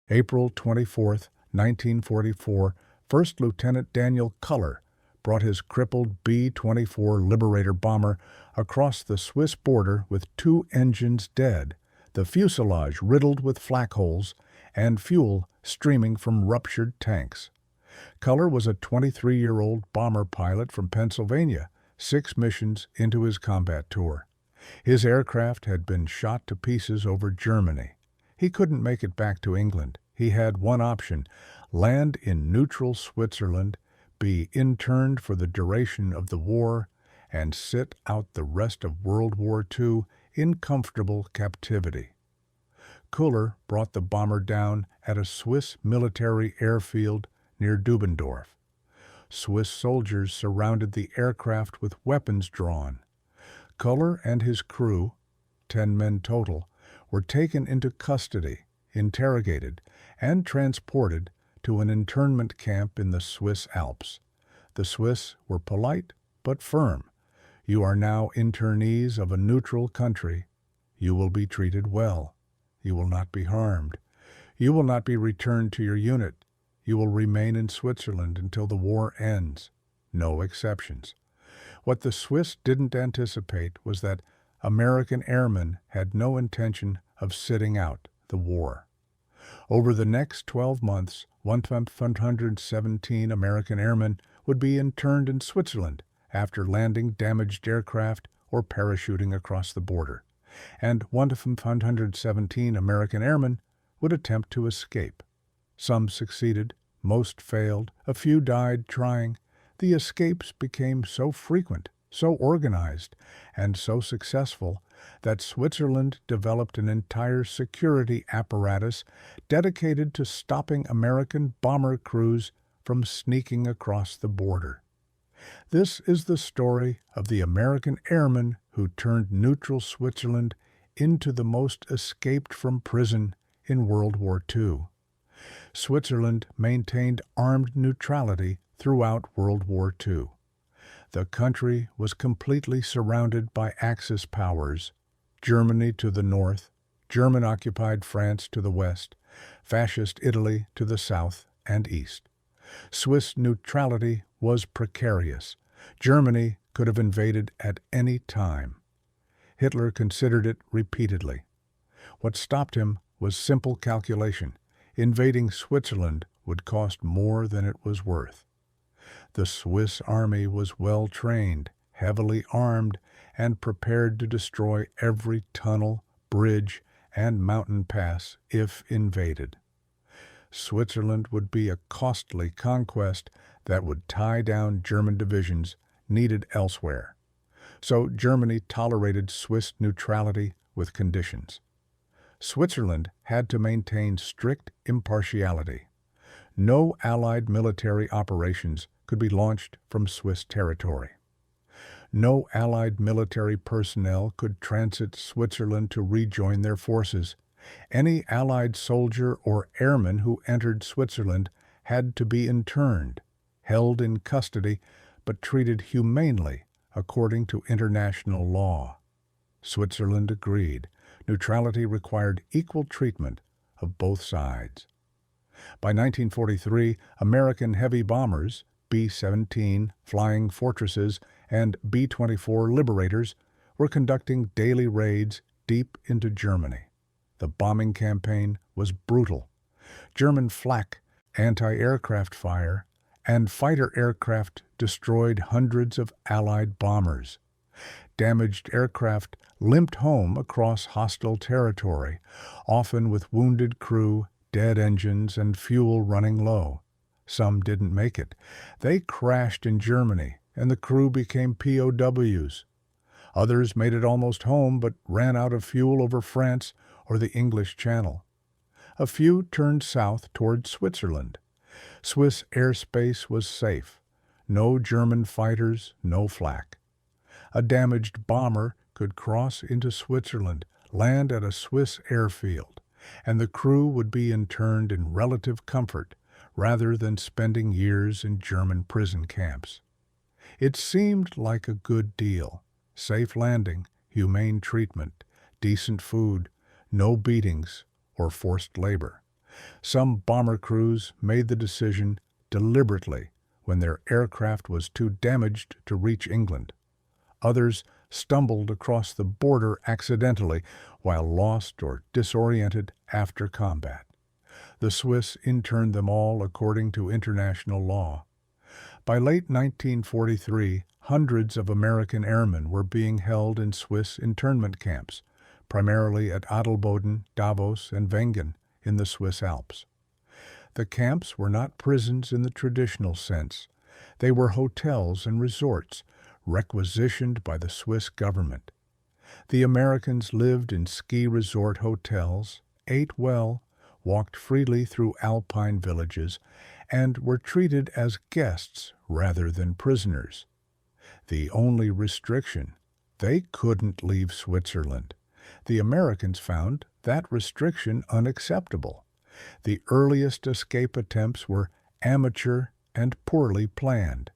April 24, 1944, First Lieutenant Daniel Culler brought his crippled B-24 Liberator bomber across the Swiss border with 2 engines dead, the fuselage riddled with flak holes, and fuel streaming from ruptured tanks. Culler was a 23-year-old bomber pilot from Pennsylvania, 6 missions into his combat tour. His aircraft had been shot to pieces over Germany. He couldn't make it back to England. He had one option: land in neutral Switzerland, be interned for the duration of the war, and sit out the rest of World War II in comfortable captivity. Culler brought the bomber down at a Swiss military airfield near Dubendorf. Swiss soldiers surrounded the aircraft with weapons drawn. Culler and his crew, 10 men total, were taken into custody, interrogated, and transported to an internment camp in the Swiss Alps. The Swiss were polite but firm. You are now internees of a neutral country. You will be treated well. You will not be harmed. You will not be returned to your unit. You will remain in Switzerland until the war ends. No exceptions. What the Swiss didn't anticipate was that American airmen had no intention of sitting out the war. Over the next 12 months, 117 American airmen would be interned in Switzerland after landing damaged aircraft or parachuting across the border, and 117 American airmen would attempt to escape. Some succeeded, most failed, a few died trying. The escapes became so frequent, so organized, and so successful that Switzerland developed an entire security apparatus dedicated to stopping American bomber crews from sneaking across the border. This is the story of the American airmen who turned neutral Switzerland into the most escaped from prison in World War II. Switzerland maintained armed neutrality throughout World War II. The country was completely surrounded by Axis powers: Germany to the north, German-occupied France to the west, Fascist Italy to the south and east. Swiss neutrality was precarious. Germany could have invaded at any time. Hitler considered it repeatedly. What stopped him was simple calculation. Invading Switzerland would cost more than it was worth. The Swiss army was well trained, heavily armed, and prepared to destroy every tunnel, bridge, and mountain pass if invaded. Switzerland would be a costly conquest that would tie down German divisions needed elsewhere. So Germany tolerated Swiss neutrality with conditions. Switzerland had to maintain strict impartiality. No Allied military operations could be launched from Swiss territory. No Allied military personnel could transit Switzerland to rejoin their forces. Any Allied soldier or airman who entered Switzerland had to be interned, held in custody, but treated humanely according to international law. Switzerland agreed. Neutrality required equal treatment of both sides. By 1943, American heavy bombers, B-17 Flying Fortresses and B-24 Liberators, were conducting daily raids deep into Germany. The bombing campaign was brutal. German flak, anti-aircraft fire, and fighter aircraft destroyed hundreds of Allied bombers. Damaged aircraft limped home across hostile territory, often with wounded crew, dead engines, and fuel running low. Some didn't make it. They crashed in Germany, and the crew became POWs. Others made it almost home but ran out of fuel over France or the English Channel. A few turned south toward Switzerland. Swiss airspace was safe. No German fighters, no flak. A damaged bomber could cross into Switzerland, land at a Swiss airfield, and the crew would be interned in relative comfort rather than spending years in German prison camps. It seemed like a good deal: safe landing, humane treatment, decent food, no beatings or forced labor. Some bomber crews made the decision deliberately when their aircraft was too damaged to reach England. Others stumbled across the border accidentally while lost or disoriented after combat. The Swiss interned them all according to international law. By late 1943, hundreds of American airmen were being held in Swiss internment camps, primarily at Adelboden, Davos, and Wengen in the Swiss Alps. The camps were not prisons in the traditional sense. They were hotels and resorts requisitioned by the Swiss government. The Americans lived in ski resort hotels, ate well, walked freely through Alpine villages, and were treated as guests rather than prisoners. The only restriction, they couldn't leave Switzerland. The Americans found that restriction unacceptable. The earliest escape attempts were amateur and poorly planned.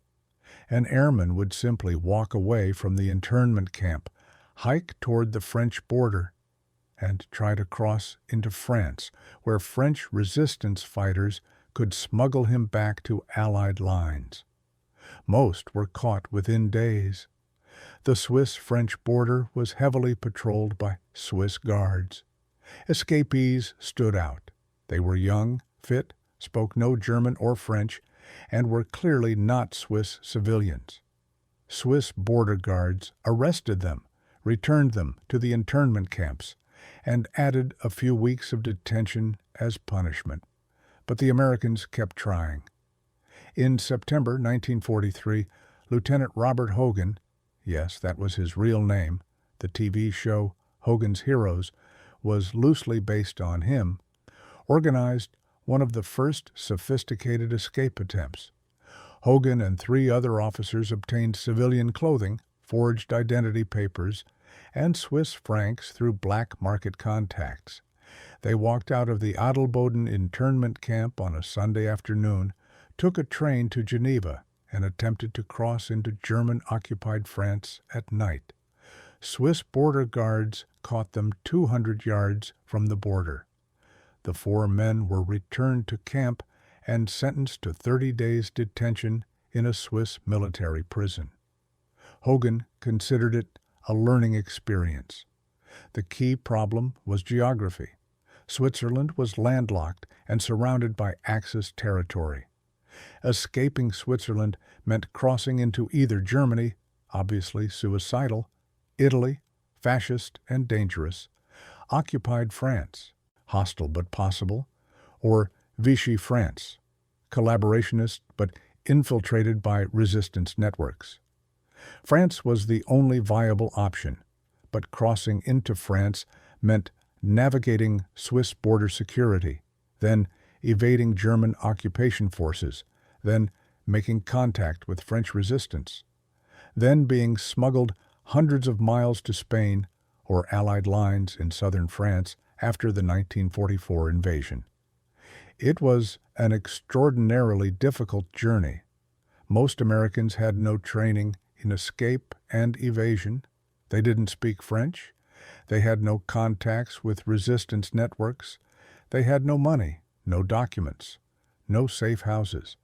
An airman would simply walk away from the internment camp, hike toward the French border, and try to cross into France, where French resistance fighters could smuggle him back to Allied lines. Most were caught within days. The Swiss-French border was heavily patrolled by Swiss guards. Escapees stood out. They were young, fit, spoke no German or French, and were clearly not Swiss civilians. Swiss border guards arrested them, returned them to the internment camps, and added a few weeks of detention as punishment. But the Americans kept trying. In September 1943, Lieutenant Robert Hogan, yes, that was his real name, the TV show Hogan's Heroes was loosely based on him, organized one of the first sophisticated escape attempts. Hogan and 3 other officers obtained civilian clothing, forged identity papers, and Swiss francs through black market contacts. They walked out of the Adelboden internment camp on a Sunday afternoon, took a train to Geneva, and attempted to cross into German-occupied France at night. Swiss border guards caught them 200 yards from the border. The 4 men were returned to camp and sentenced to 30 days detention in a Swiss military prison. Hogan considered it a learning experience. The key problem was geography. Switzerland was landlocked and surrounded by Axis territory. Escaping Switzerland meant crossing into either Germany, obviously suicidal, Italy, fascist and dangerous, occupied France, hostile but possible, or Vichy France, collaborationist but infiltrated by resistance networks. France was the only viable option, but crossing into France meant navigating Swiss border security, then evading German occupation forces, then making contact with French resistance, then being smuggled hundreds of miles to Spain or Allied lines in southern France after the 1944 invasion. It was an extraordinarily difficult journey. Most Americans had no training in escape and evasion. They didn't speak French. They had no contacts with resistance networks. They had no money, no documents, no safe houses.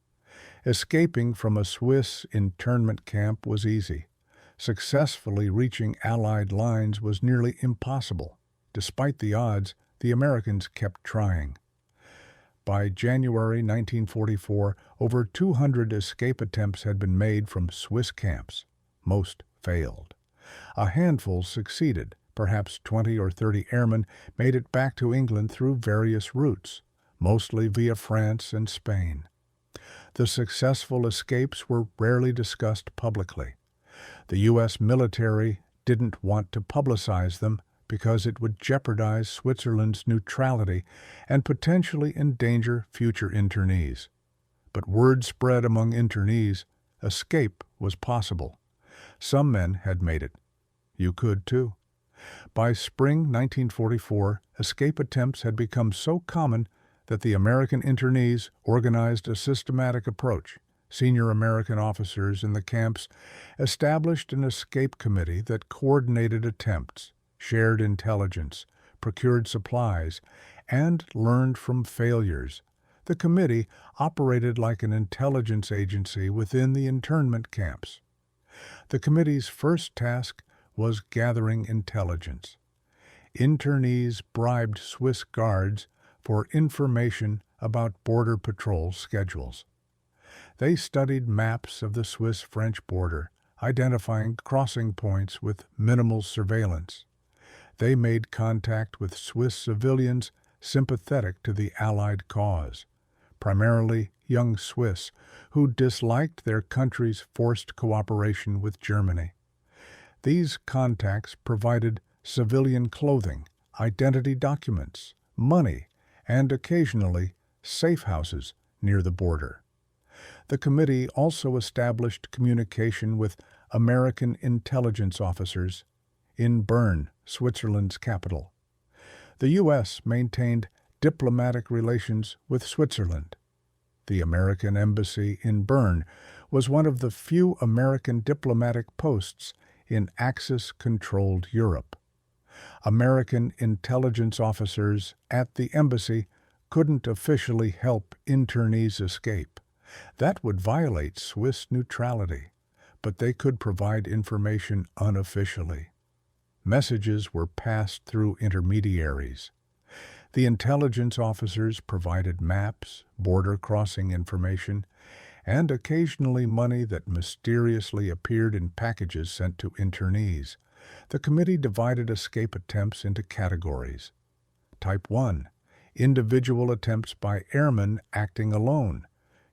Escaping from a Swiss internment camp was easy. Successfully reaching Allied lines was nearly impossible. Despite the odds, the Americans kept trying. By January 1944, over 200 escape attempts had been made from Swiss camps. Most failed. A handful succeeded. Perhaps 20 or 30 airmen made it back to England through various routes, mostly via France and Spain. The successful escapes were rarely discussed publicly. The U.S. military didn't want to publicize them because it would jeopardize Switzerland's neutrality and potentially endanger future internees. But word spread among internees, escape was possible. Some men had made it. You could too. By spring 1944, escape attempts had become so common that the American internees organized a systematic approach. Senior American officers in the camps established an escape committee that coordinated attempts, shared intelligence, procured supplies, and learned from failures. The committee operated like an intelligence agency within the internment camps. The committee's first task was gathering intelligence. Internees bribed Swiss guards for information about border patrol schedules. They studied maps of the Swiss-French border, identifying crossing points with minimal surveillance. They made contact with Swiss civilians sympathetic to the Allied cause, primarily young Swiss who disliked their country's forced cooperation with Germany. These contacts provided civilian clothing, identity documents, money, and occasionally safe houses near the border. The committee also established communication with American intelligence officers in Bern, Switzerland's capital. The U.S. maintained diplomatic relations with Switzerland. The American embassy in Bern was one of the few American diplomatic posts in Axis-controlled Europe. American intelligence officers at the embassy couldn't officially help internees escape. That would violate Swiss neutrality, but they could provide information unofficially. Messages were passed through intermediaries. The intelligence officers provided maps, border crossing information, and occasionally money that mysteriously appeared in packages sent to internees. The committee divided escape attempts into categories. Type 1. Individual attempts by airmen acting alone,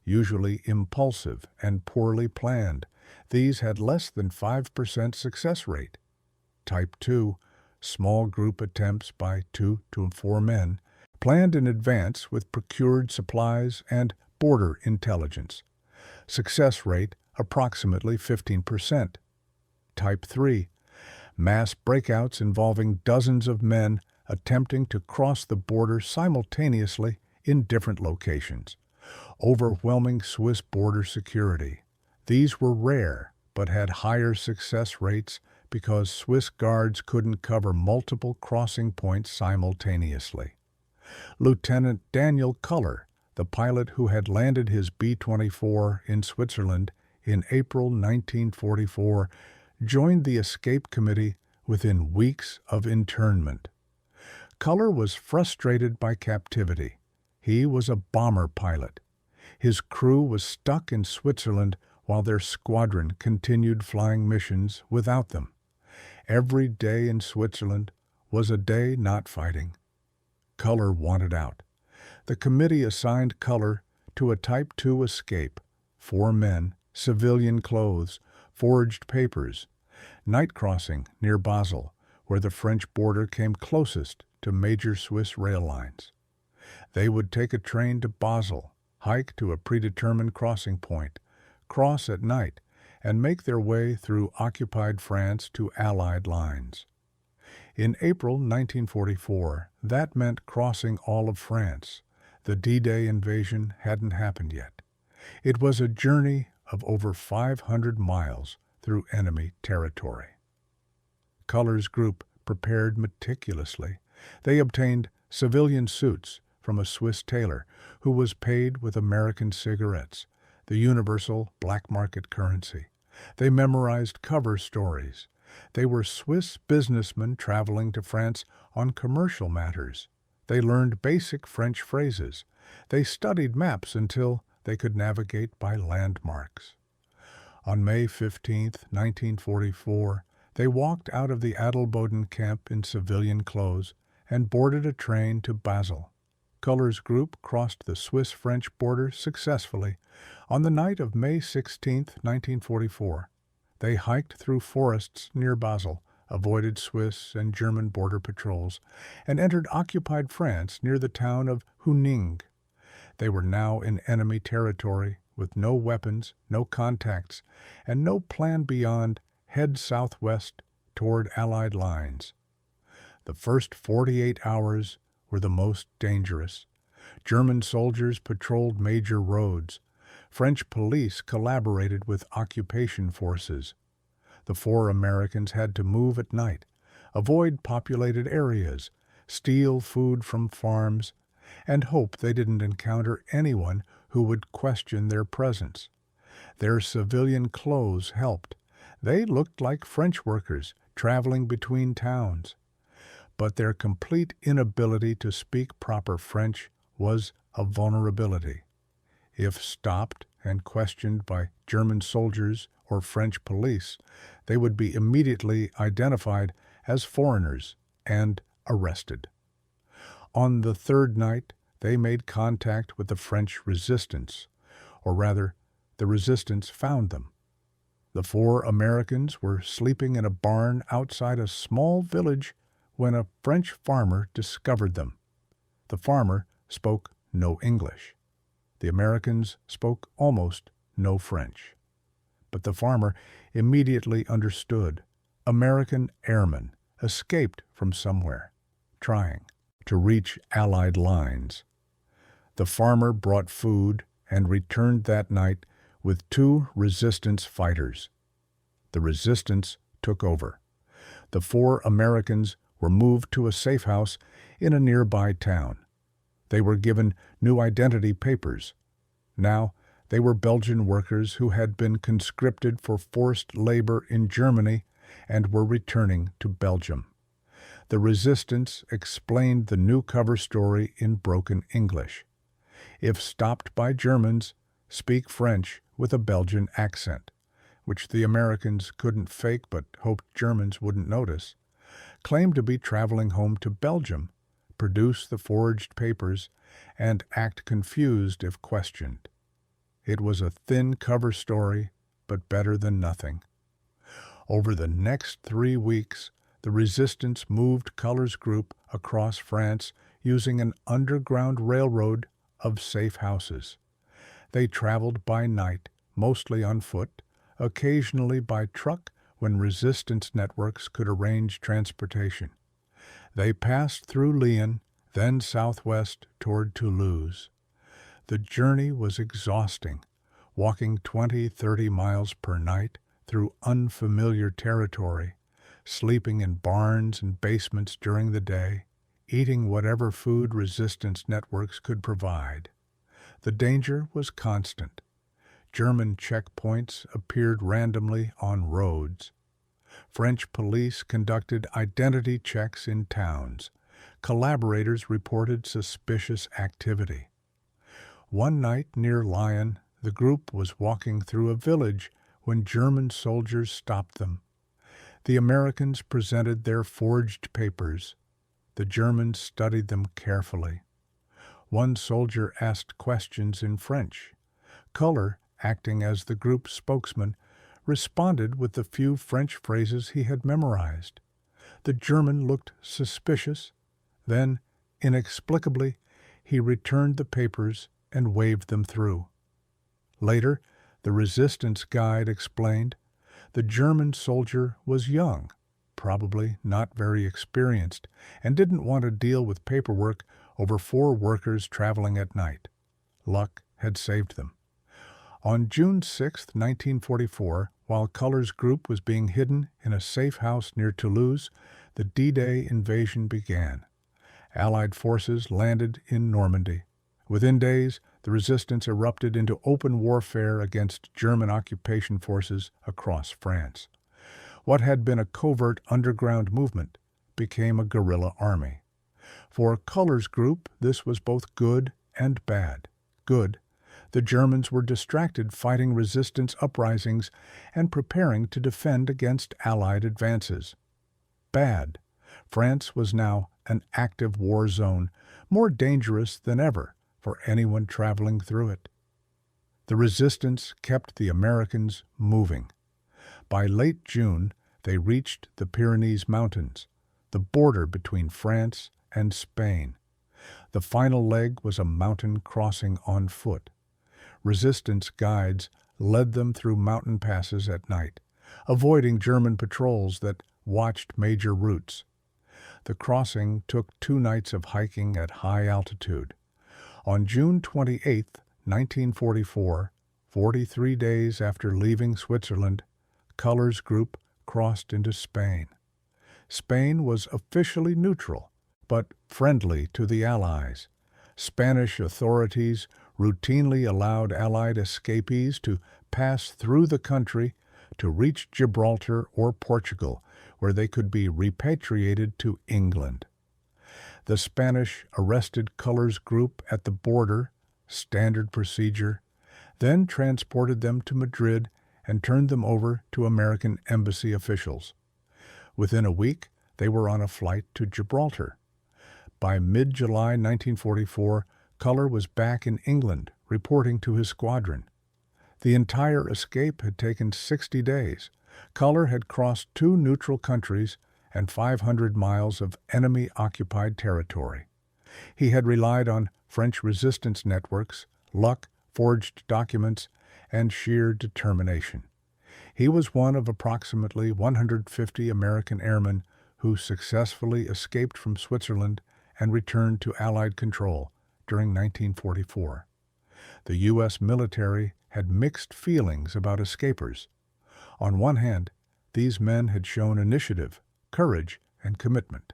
usually impulsive and poorly planned. These had less than 5% success rate. Type 2. Small group attempts by 2 to 4 men, planned in advance with procured supplies and border intelligence. Success rate approximately 15%. Type 3. Mass breakouts involving dozens of men attempting to cross the border simultaneously in different locations. Overwhelming Swiss border security. These were rare, but had higher success rates because Swiss guards couldn't cover multiple crossing points simultaneously. Lieutenant Daniel Culler, the pilot who had landed his B-24 in Switzerland in April 1944, joined the escape committee within weeks of internment. Culler was frustrated by captivity. He was a bomber pilot. His crew was stuck in Switzerland while their squadron continued flying missions without them. Every day in Switzerland was a day not fighting. Culler wanted out. The committee assigned Culler to a Type 2 escape, 4 men, civilian clothes, forged papers, night crossing near Basel, where the French border came closest to major Swiss rail lines. They would take a train to Basel, hike to a predetermined crossing point, cross at night, and make their way through occupied France to Allied lines. In April 1944, that meant crossing all of France. The D-Day invasion hadn't happened yet. It was a journey of over 500 miles through enemy territory. Culler's group prepared meticulously. They obtained civilian suits from a Swiss tailor who was paid with American cigarettes, the universal black market currency. They memorized cover stories. They were Swiss businessmen traveling to France on commercial matters. They learned basic French phrases. They studied maps until they could navigate by landmarks. On May 15, 1944, they walked out of the Adelboden camp in civilian clothes and boarded a train to Basel. Culler's group crossed the Swiss-French border successfully. On the night of May 16, 1944, they hiked through forests near Basel, avoided Swiss and German border patrols, and entered occupied France near the town of Huningue. They were now in enemy territory with no weapons, no contacts, and no plan beyond head southwest toward Allied lines. The first 48 hours were the most dangerous. German soldiers patrolled major roads. French police collaborated with occupation forces. The 4 Americans had to move at night, avoid populated areas, steal food from farms, and hope they didn't encounter anyone who would question their presence. Their civilian clothes helped. They looked like French workers traveling between towns. But their complete inability to speak proper French was a vulnerability. If stopped and questioned by German soldiers or French police, they would be immediately identified as foreigners and arrested. On the third night, they made contact with the French resistance, or rather, the resistance found them. The 4 Americans were sleeping in a barn outside a small village when a French farmer discovered them. The farmer spoke no English. The Americans spoke almost no French. But the farmer immediately understood. American airmen escaped from somewhere, trying to reach Allied lines. The farmer brought food and returned that night with 2 resistance fighters. The resistance took over. The 4 Americans were moved to a safe house in a nearby town. They were given new identity papers. Now, they were Belgian workers who had been conscripted for forced labor in Germany and were returning to Belgium. The resistance explained the new cover story in broken English. If stopped by Germans, speak French with a Belgian accent, which the Americans couldn't fake but hoped Germans wouldn't notice. Claim to be traveling home to Belgium, produce the forged papers, and act confused if questioned. It was a thin cover story, but better than nothing. Over the next 3 weeks, the resistance moved Culler's group across France using an underground railroad of safe houses. They traveled by night, mostly on foot, occasionally by truck when resistance networks could arrange transportation. They passed through Lyon, then southwest toward Toulouse. The journey was exhausting, walking 20-30 miles per night through unfamiliar territory, sleeping in barns and basements during the day, eating whatever food resistance networks could provide. The danger was constant. German checkpoints appeared randomly on roads. French police conducted identity checks in towns. Collaborators reported suspicious activity. One night near Lyon, the group was walking through a village when German soldiers stopped them. The Americans presented their forged papers. The Germans studied them carefully. One soldier asked questions in French. Culler, acting as the group's spokesman, responded with the few French phrases he had memorized. The German looked suspicious. Then, inexplicably, he returned the papers and waved them through. Later, the resistance guide explained, the German soldier was young, probably not very experienced, and didn't want to deal with paperwork over 4 workers traveling at night. Luck had saved them. On June 6, 1944, while Culler's group was being hidden in a safe house near Toulouse, the D-Day invasion began. Allied forces landed in Normandy. Within days, the resistance erupted into open warfare against German occupation forces across France. What had been a covert underground movement became a guerrilla army. For Culler's group, this was both good and bad. Good. The Germans were distracted fighting resistance uprisings and preparing to defend against Allied advances. Bad. France was now an active war zone, more dangerous than ever for anyone traveling through it. The resistance kept the Americans moving. By late June, they reached the Pyrenees Mountains, the border between France and Spain. The final leg was a mountain crossing on foot. Resistance guides led them through mountain passes at night, avoiding German patrols that watched major routes. The crossing took 2 nights of hiking at high altitude. On June 28, 1944, 43 days after leaving Switzerland, Culler's group crossed into Spain. Spain was officially neutral, but friendly to the Allies. Spanish authorities routinely allowed Allied escapees to pass through the country to reach Gibraltar or Portugal, where they could be repatriated to England. The Spanish arrested Culler's group at the border, standard procedure, then transported them to Madrid and turned them over to American embassy officials. Within a week, they were on a flight to Gibraltar. By mid-July 1944, Culler was back in England, reporting to his squadron. The entire escape had taken 60 days. Culler had crossed 2 neutral countries and 500 miles of enemy-occupied territory. He had relied on French resistance networks, luck, forged documents, and sheer determination. He was one of approximately 150 American airmen who successfully escaped from Switzerland and returned to Allied control during 1944. The U.S. military had mixed feelings about escapers. On one hand, these men had shown initiative, courage, and commitment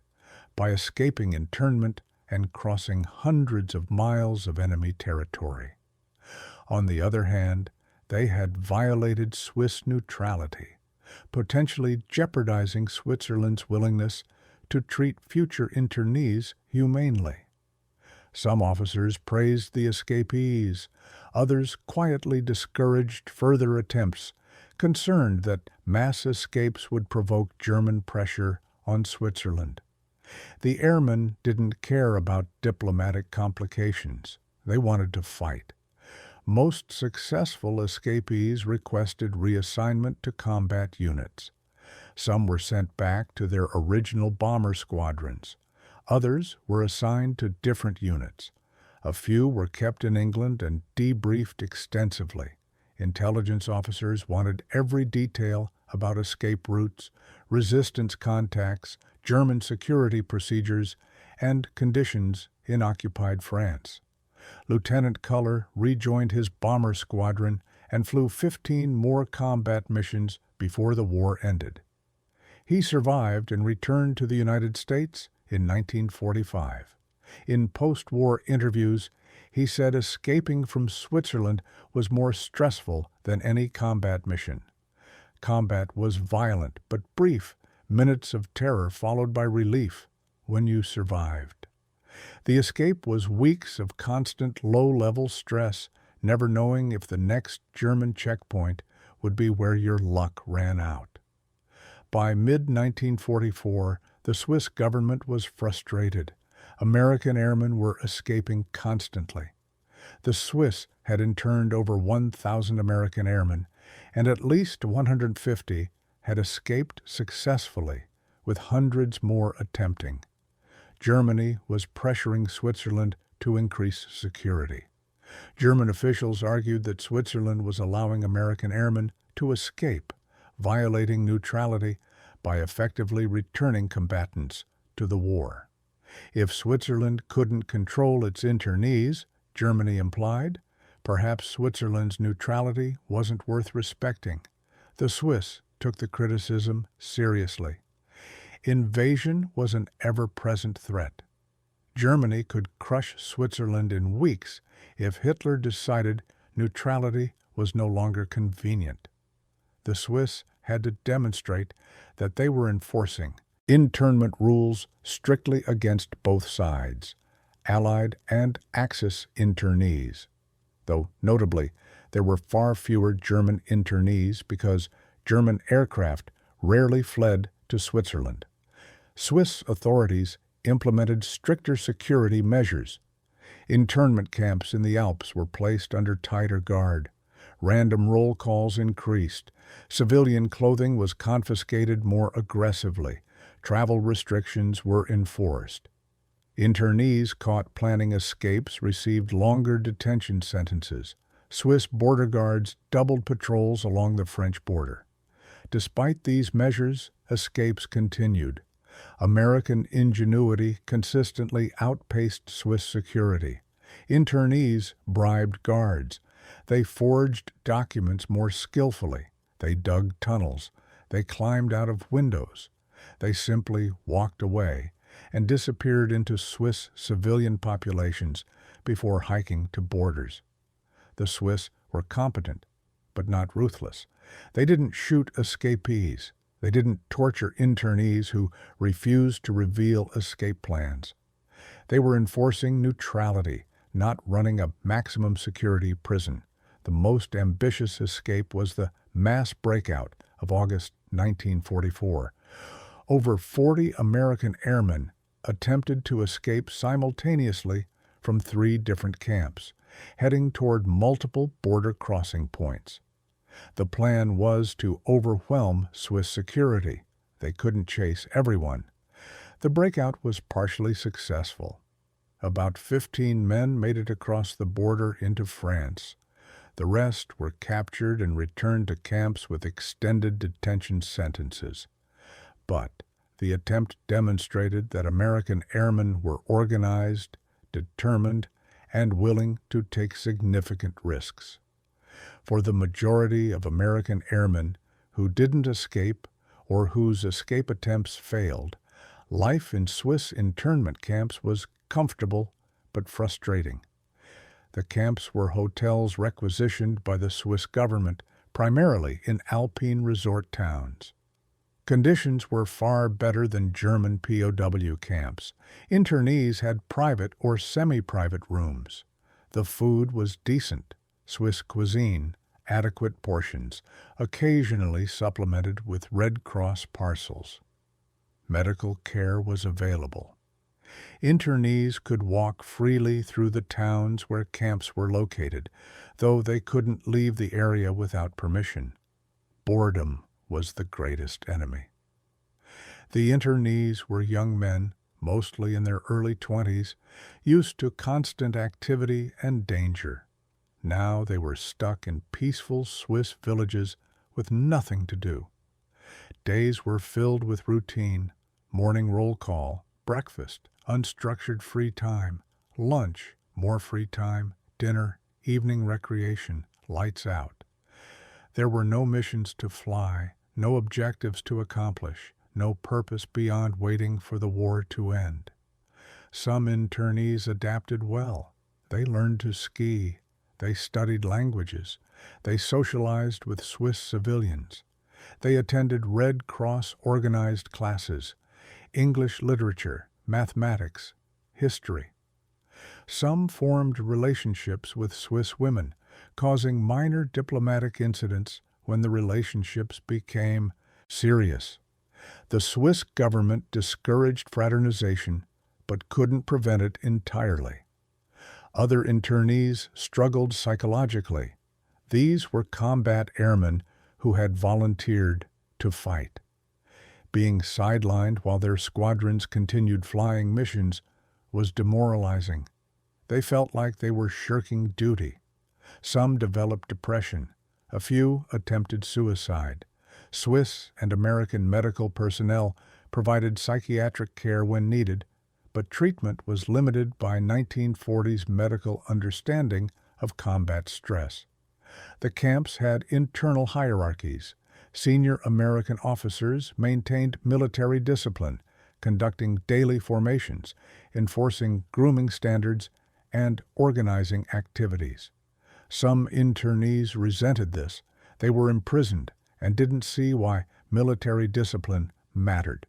by escaping internment and crossing hundreds of miles of enemy territory. On the other hand, they had violated Swiss neutrality, potentially jeopardizing Switzerland's willingness to treat future internees humanely. Some officers praised the escapees, others quietly discouraged further attempts, concerned that mass escapes would provoke German pressure on Switzerland. The airmen didn't care about diplomatic complications. They wanted to fight. Most successful escapees requested reassignment to combat units. Some were sent back to their original bomber squadrons. Others were assigned to different units. A few were kept in England and debriefed extensively. Intelligence officers wanted every detail about escape routes, resistance contacts, German security procedures, and conditions in occupied France. Lieutenant Culler rejoined his bomber squadron and flew 15 more combat missions before the war ended. He survived and returned to the United States in 1945. In post-war interviews, he said escaping from Switzerland was more stressful than any combat mission. Combat was violent but brief, minutes of terror followed by relief when you survived. The escape was weeks of constant low-level stress, never knowing if the next German checkpoint would be where your luck ran out. By mid-1944, the Swiss government was frustrated. American airmen were escaping constantly. The Swiss had interned over 1,000 American airmen, and at least 150 had escaped successfully, with hundreds more attempting. Germany was pressuring Switzerland to increase security. German officials argued that Switzerland was allowing American airmen to escape, violating neutrality by effectively returning combatants to the war. If Switzerland couldn't control its internees, Germany implied, perhaps Switzerland's neutrality wasn't worth respecting. The Swiss took the criticism seriously. Invasion was an ever-present threat. Germany could crush Switzerland in weeks if Hitler decided neutrality was no longer convenient. The Swiss had to demonstrate that they were enforcing internment rules strictly against both sides, Allied and Axis internees. Though, notably, there were far fewer German internees because German aircraft rarely fled to Switzerland. Swiss authorities implemented stricter security measures. Internment camps in the Alps were placed under tighter guard. Random roll calls increased. Civilian clothing was confiscated more aggressively. Travel restrictions were enforced. Internees caught planning escapes received longer detention sentences. Swiss border guards doubled patrols along the French border. Despite these measures, escapes continued. American ingenuity consistently outpaced Swiss security. Internees bribed guards. They forged documents more skillfully. They dug tunnels. They climbed out of windows. They simply walked away, and disappeared into Swiss civilian populations before hiking to borders. The Swiss were competent, but not ruthless. They didn't shoot escapees. They didn't torture internees who refused to reveal escape plans. They were enforcing neutrality, not running a maximum security prison. The most ambitious escape was the mass breakout of August 1944. Over 40 American airmen attempted to escape simultaneously from 3 different camps, heading toward multiple border crossing points. The plan was to overwhelm Swiss security. They couldn't chase everyone. The breakout was partially successful. About 15 men made it across the border into France. The rest were captured and returned to camps with extended detention sentences. But the attempt demonstrated that American airmen were organized, determined, and willing to take significant risks. For the majority of American airmen who didn't escape or whose escape attempts failed, life in Swiss internment camps was comfortable but frustrating. The camps were hotels requisitioned by the Swiss government, primarily in Alpine resort towns. Conditions were far better than German POW camps. Internees had private or semi-private rooms. The food was decent, Swiss cuisine, adequate portions, occasionally supplemented with Red Cross parcels. Medical care was available. Internees could walk freely through the towns where camps were located, though they couldn't leave the area without permission. Boredom was the greatest enemy. The internees were young men, mostly in their early 20s, used to constant activity and danger. Now they were stuck in peaceful Swiss villages with nothing to do. Days were filled with routine, morning roll call, breakfast, unstructured free time, lunch, more free time, dinner, evening recreation, lights out. There were no missions to fly, no objectives to accomplish, no purpose beyond waiting for the war to end. Some internees adapted well. They learned to ski. They studied languages. They socialized with Swiss civilians. They attended Red Cross organized classes, English literature, mathematics, history. Some formed relationships with Swiss women, causing minor diplomatic incidents when the relationships became serious. The Swiss government discouraged fraternization, but couldn't prevent it entirely. Other internees struggled psychologically. These were combat airmen who had volunteered to fight. Being sidelined while their squadrons continued flying missions was demoralizing. They felt like they were shirking duty. Some developed depression. A few attempted suicide. Swiss and American medical personnel provided psychiatric care when needed, but treatment was limited by 1940s medical understanding of combat stress. The camps had internal hierarchies. Senior American officers maintained military discipline, conducting daily formations, enforcing grooming standards, and organizing activities. Some internees resented this. They were imprisoned and didn't see why military discipline mattered.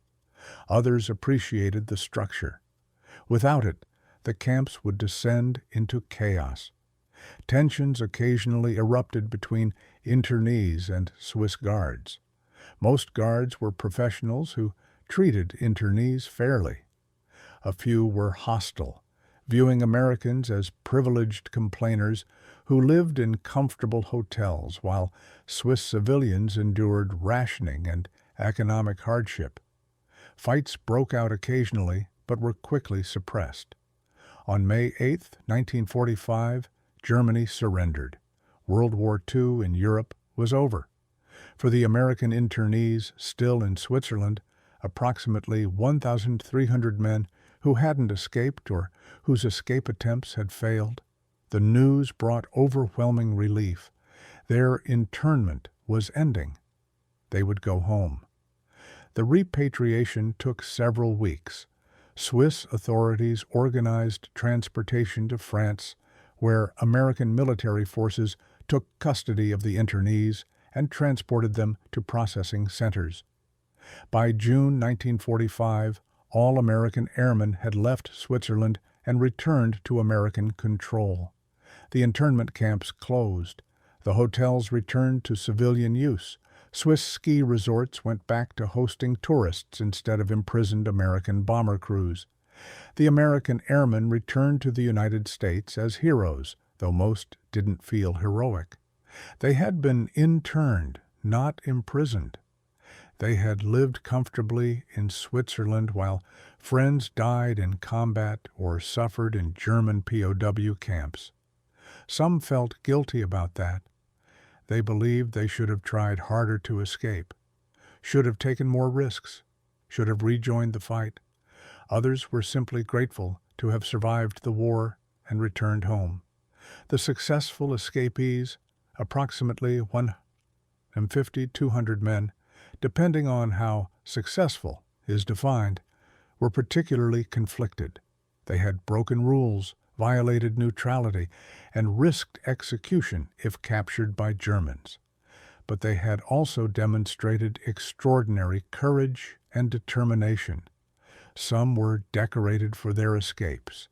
Others appreciated the structure. Without it, the camps would descend into chaos. Tensions occasionally erupted between internees and Swiss guards. Most guards were professionals who treated internees fairly. A few were hostile, viewing Americans as privileged complainers who lived in comfortable hotels while Swiss civilians endured rationing and economic hardship. Fights broke out occasionally but were quickly suppressed. On May 8, 1945, Germany surrendered. World War II in Europe was over. For the American internees still in Switzerland, approximately 1,300 men who hadn't escaped or whose escape attempts had failed, the news brought overwhelming relief. Their internment was ending. They would go home. The repatriation took several weeks. Swiss authorities organized transportation to France, where American military forces took custody of the internees and transported them to processing centers. By June 1945, all American airmen had left Switzerland and returned to American control. The internment camps closed. The hotels returned to civilian use. Swiss ski resorts went back to hosting tourists instead of imprisoned American bomber crews. The American airmen returned to the United States as heroes, though most didn't feel heroic. They had been interned, not imprisoned. They had lived comfortably in Switzerland while friends died in combat or suffered in German POW camps. Some felt guilty about that. They believed they should have tried harder to escape, should have taken more risks, should have rejoined the fight. Others were simply grateful to have survived the war and returned home. The successful escapees, approximately 150-200 men, depending on how successful is defined, were particularly conflicted. They had broken rules, violated neutrality, and risked execution if captured by Germans. But they had also demonstrated extraordinary courage and determination. Some were decorated for their escapes.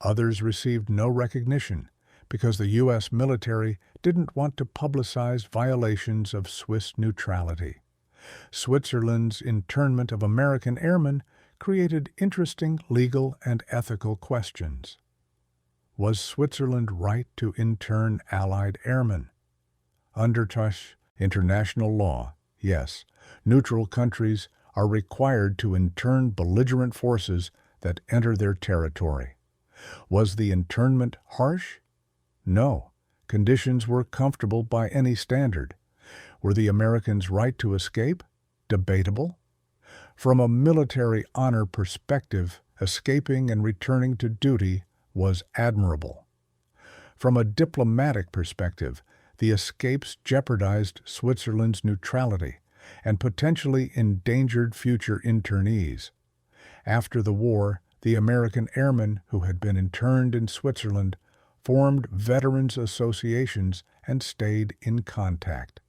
Others received no recognition because the U.S. military didn't want to publicize violations of Swiss neutrality. Switzerland's internment of American airmen created interesting legal and ethical questions. Was Switzerland right to intern Allied airmen? Under international law, yes, neutral countries are required to intern belligerent forces that enter their territory. Was the internment harsh? No. Conditions were comfortable by any standard. Were the Americans' right to escape? Debatable. From a military honor perspective, escaping and returning to duty was admirable. From a diplomatic perspective, the escapes jeopardized Switzerland's neutrality and potentially endangered future internees. After the war, the American airmen who had been interned in Switzerland formed veterans associations and stayed in contact.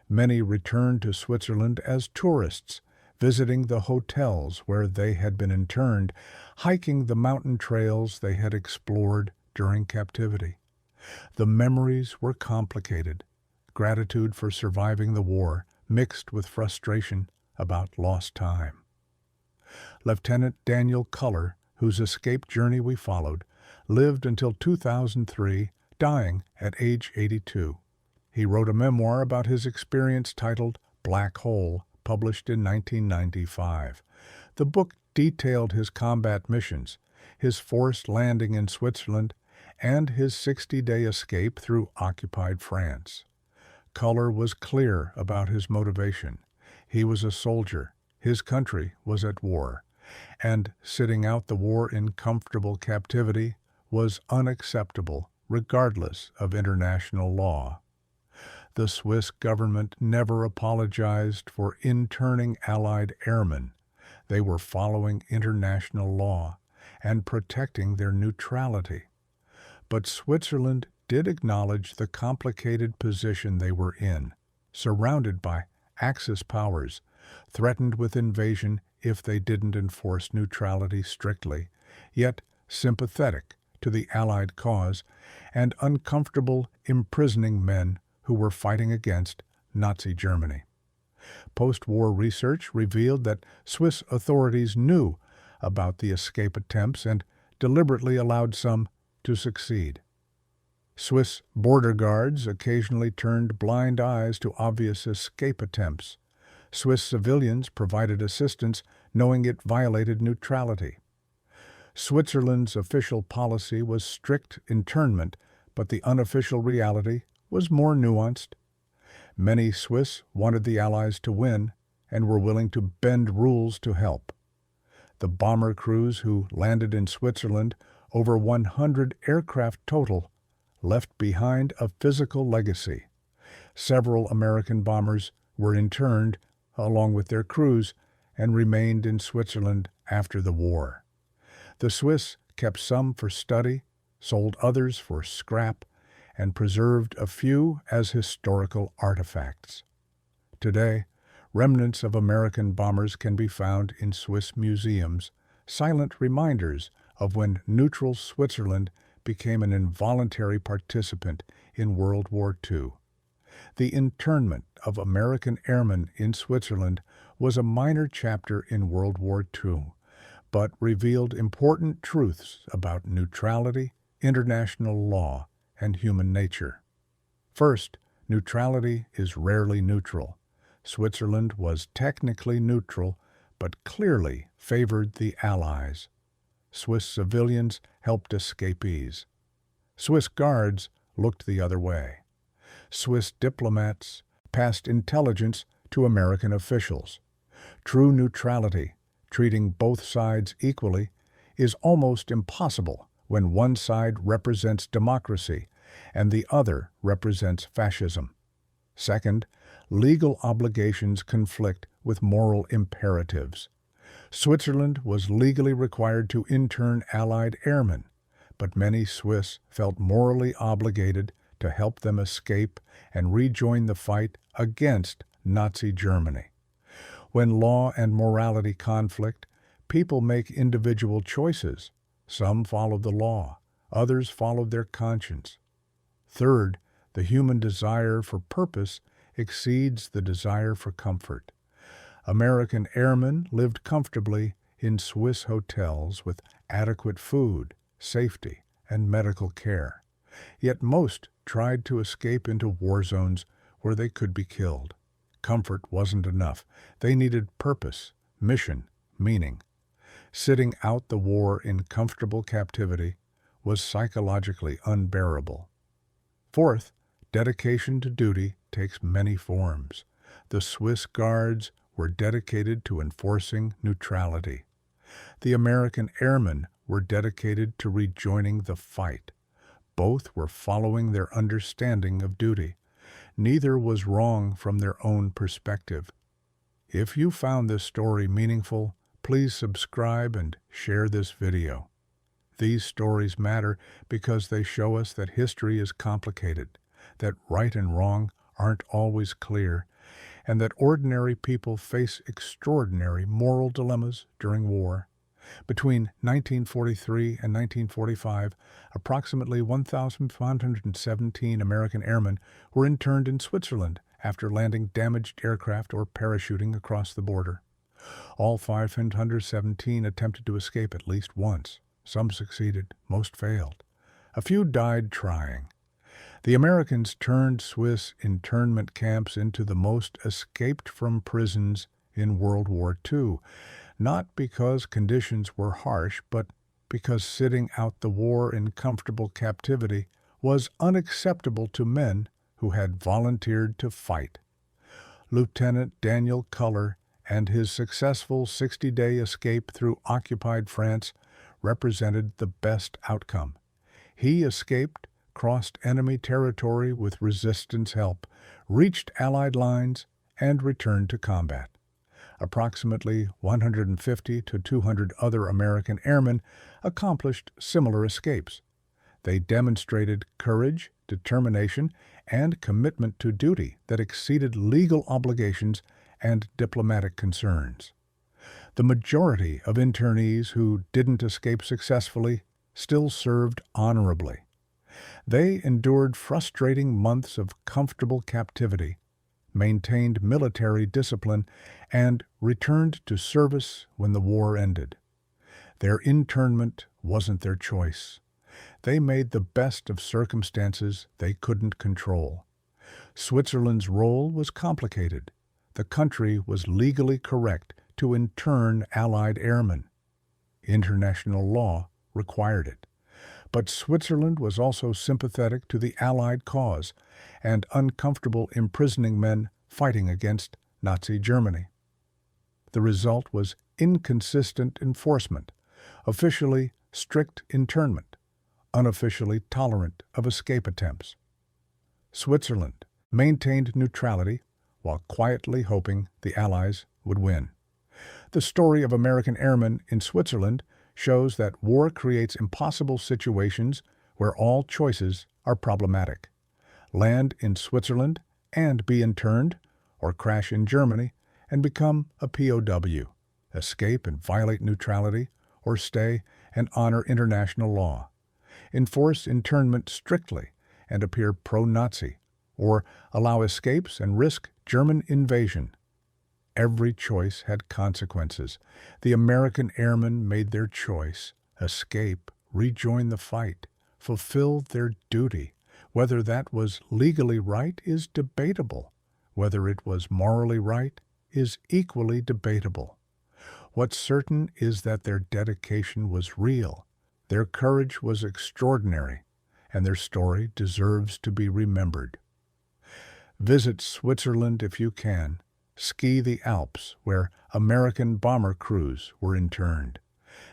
Many returned to Switzerland as tourists, visiting the hotels where they had been interned, hiking the mountain trails they had explored during captivity. The memories were complicated. Gratitude for surviving the war mixed with frustration about lost time. Lieutenant Daniel Culler, whose escape journey we followed, lived until 2003, dying at age 82. He wrote a memoir about his experience titled Black Hole, published in 1995. The book detailed his combat missions, his forced landing in Switzerland, and his 60-day escape through occupied France. Culler was clear about his motivation. He was a soldier. His country was at war, and sitting out the war in comfortable captivity was unacceptable regardless of international law. The Swiss government never apologized for interning Allied airmen. They were following international law and protecting their neutrality. But Switzerland did acknowledge the complicated position they were in, surrounded by Axis powers, threatened with invasion if they didn't enforce neutrality strictly, yet sympathetic to the Allied cause and uncomfortable imprisoning men who were fighting against Nazi Germany. Post-war research revealed that Swiss authorities knew about the escape attempts and deliberately allowed some to succeed. Swiss border guards occasionally turned blind eyes to obvious escape attempts. Swiss civilians provided assistance knowing it violated neutrality. Switzerland's official policy was strict internment, but the unofficial reality was more nuanced. Many Swiss wanted the Allies to win and were willing to bend rules to help. The bomber crews who landed in Switzerland, over 100 aircraft total, left behind a physical legacy. Several American bombers were interned along with their crews and remained in Switzerland after the war. The Swiss kept some for study, sold others for scrap, and preserved a few as historical artifacts. Today, remnants of American bombers can be found in Swiss museums, silent reminders of when neutral Switzerland became an involuntary participant in World War II. The internment of American airmen in Switzerland was a minor chapter in World War II, but revealed important truths about neutrality, international law, and human nature. First, neutrality is rarely neutral. Switzerland was technically neutral, but clearly favored the Allies. Swiss civilians helped escapees. Swiss guards looked the other way. Swiss diplomats passed intelligence to American officials. True neutrality, treating both sides equally, is almost impossible when one side represents democracy and the other represents fascism. Second, legal obligations conflict with moral imperatives. Switzerland was legally required to intern Allied airmen, but many Swiss felt morally obligated to help them escape and rejoin the fight against Nazi Germany. When law and morality conflict, people make individual choices. Some followed the law, others followed their conscience. Third, the human desire for purpose exceeds the desire for comfort. American airmen lived comfortably in Swiss hotels with adequate food, safety, and medical care. Yet most tried to escape into war zones where they could be killed. Comfort wasn't enough. They needed purpose, mission, meaning. Sitting out the war in comfortable captivity was psychologically unbearable. Fourth, dedication to duty takes many forms. The Swiss Guards were dedicated to enforcing neutrality. The American airmen were dedicated to rejoining the fight. Both were following their understanding of duty. Neither was wrong from their own perspective. If you found this story meaningful, please subscribe and share this video. These stories matter because they show us that history is complicated, that right and wrong aren't always clear, and that ordinary people face extraordinary moral dilemmas during war. Between 1943 and 1945, approximately 1,517 American airmen were interned in Switzerland after landing damaged aircraft or parachuting across the border. All 517 attempted to escape at least once. Some succeeded, most failed. A few died trying. The Americans turned Swiss internment camps into the most escaped from prisons in World War II, not because conditions were harsh, but because sitting out the war in comfortable captivity was unacceptable to men who had volunteered to fight. Lieutenant Daniel Culler and his successful 60-day escape through occupied France represented the best outcome. He escaped, crossed enemy territory with resistance help, reached Allied lines, and returned to combat. Approximately 150 to 200 other American airmen accomplished similar escapes. They demonstrated courage, determination, and commitment to duty that exceeded legal obligations and diplomatic concerns. The majority of internees who didn't escape successfully still served honorably. They endured frustrating months of comfortable captivity, maintained military discipline, and returned to service when the war ended. Their internment wasn't their choice. They made the best of circumstances they couldn't control. Switzerland's role was complicated. The country was legally correct to intern Allied airmen. International law required it. But Switzerland was also sympathetic to the Allied cause and uncomfortable imprisoning men fighting against Nazi Germany. The result was inconsistent enforcement, officially strict internment, unofficially tolerant of escape attempts. Switzerland maintained neutrality while quietly hoping the Allies would win. The story of American airmen in Switzerland shows that war creates impossible situations where all choices are problematic. Land in Switzerland and be interned, or crash in Germany and become a POW, escape and violate neutrality, or stay and honor international law. Enforce internment strictly and appear pro-Nazi, or allow escapes and risk German invasion. Every choice had consequences. The American airmen made their choice: escape, rejoin the fight, fulfill their duty. Whether that was legally right is debatable. Whether it was morally right is equally debatable. What's certain is that their dedication was real, their courage was extraordinary, and their story deserves to be remembered. Visit Switzerland if you can. Ski the Alps, where American bomber crews were interned.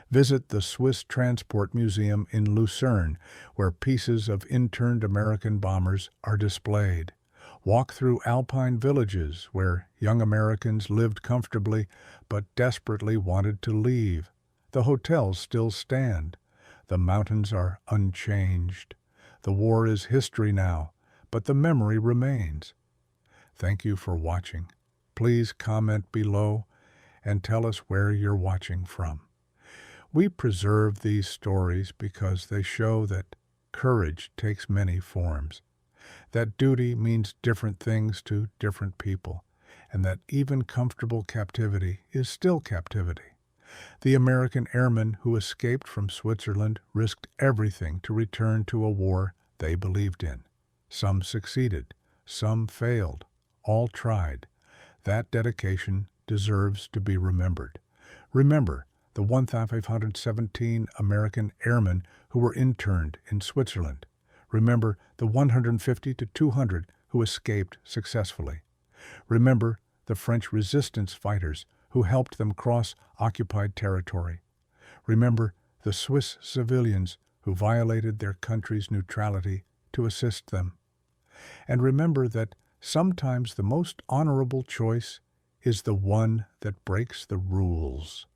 Visit the Swiss Transport Museum in Lucerne, where pieces of interned American bombers are displayed. Walk through Alpine villages, where young Americans lived comfortably but desperately wanted to leave. The hotels still stand. The mountains are unchanged. The war is history now, but the memory remains. Thank you for watching. Please comment below and tell us where you're watching from. We preserve these stories because they show that courage takes many forms, that duty means different things to different people, and that even comfortable captivity is still captivity. The American airmen who escaped from Switzerland risked everything to return to a war they believed in. Some succeeded, some failed, all tried. That dedication deserves to be remembered. Remember the 1,517 American airmen who were interned in Switzerland. Remember the 150 to 200 who escaped successfully. Remember the French resistance fighters who helped them cross occupied territory. Remember the Swiss civilians who violated their country's neutrality to assist them. And remember that sometimes the most honorable choice is the one that breaks the rules.